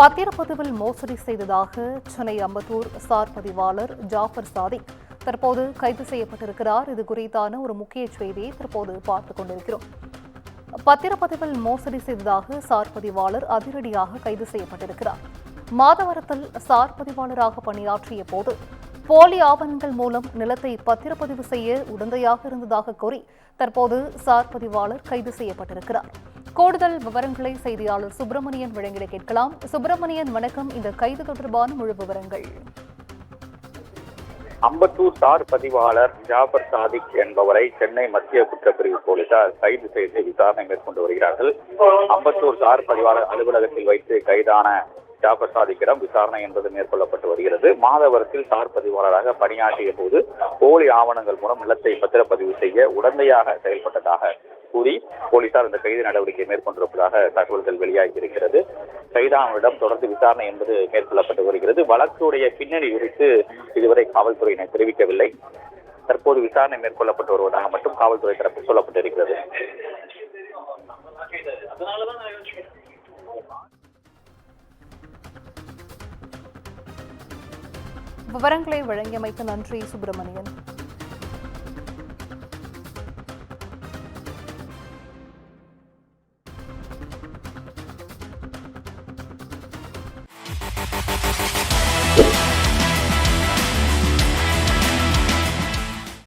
பத்திரப்பதிவில் மோசடி செய்ததாக சென்னை அம்பத்தூர் சார் பதிவாளர் ஜாஃபர் சாதிக் தற்போது கைது செய்யப்பட்டிருக்கிறார். இது குறித்தான ஒரு முக்கிய செய்தியை தற்போது பார்த்துக் கொண்டிருக்கிறோம். பத்திரப்பதிவில் மோசடி செய்ததாக சார் பதிவாளர் அதிரடியாக கைது செய்யப்பட்டிருக்கிறார். மாதவரத்தில் சார் பதிவாளராக பணியாற்றிய போது போலி ஆவணங்கள் மூலம் நிலத்தை பத்திரப்பதிவு செய்ய உடந்தையாக இருந்ததாக கூறி தற்போது சார் பதிவாளர் கைது செய்யப்பட்டிருக்கிறார். கூடுதல் விவரங்களை செய்தியாளர் சுப்பிரமணியன் வழங்கிட கேட்கலாம். சுப்பிரமணியன், வணக்கம். இந்த கைது தொடர்பான முழு விவரங்கள். அம்பத்தூர் சார் பதிவாளர் ஜாஃபர் சாதிக் என்பவரை சென்னை மத்திய குற்றப்பிரிவு போலீசார் கைது செய்து விசாரணை மேற்கொண்டு வருகிறார்கள். அம்பத்தூர் சார் பதிவாளர் அலுவலகத்தில் வைத்து கைதான ஜாஃபர் சாதிக்கிடம் விசாரணை என்பது மேற்கொள்ளப்பட்டு வருகிறது. மாதவரத்தில் சார் பதிவாளராக பணியாற்றிய போது போலி ஆவணங்கள் மூலம் நிலத்தை பத்திரப்பதிவு செய்ய உடந்தையாக செயல்பட்டதாக கூறி போலீசார் இந்த கைது நடவடிக்கை மேற்கொண்டிருப்பதாக தகவல்கள் வெளியாகி இருக்கிறது. கைதானவரிடம் தொடர்ந்து விசாரணை என்பது மேற்கொள்ளப்பட்டு வருகிறது. வழக்குடைய பின்னணி குறித்து இதுவரை காவல்துறையினர் தெரிவிக்கவில்லை. தற்போது விசாரணை மேற்கொள்ளப்பட்டு வருவதாக மட்டும் காவல்துறை தரப்பில் சொல்லப்பட்டிருக்கிறது. விவரங்களை வழங்கியமைக்கு நன்றி சுப்பிரமணியன்.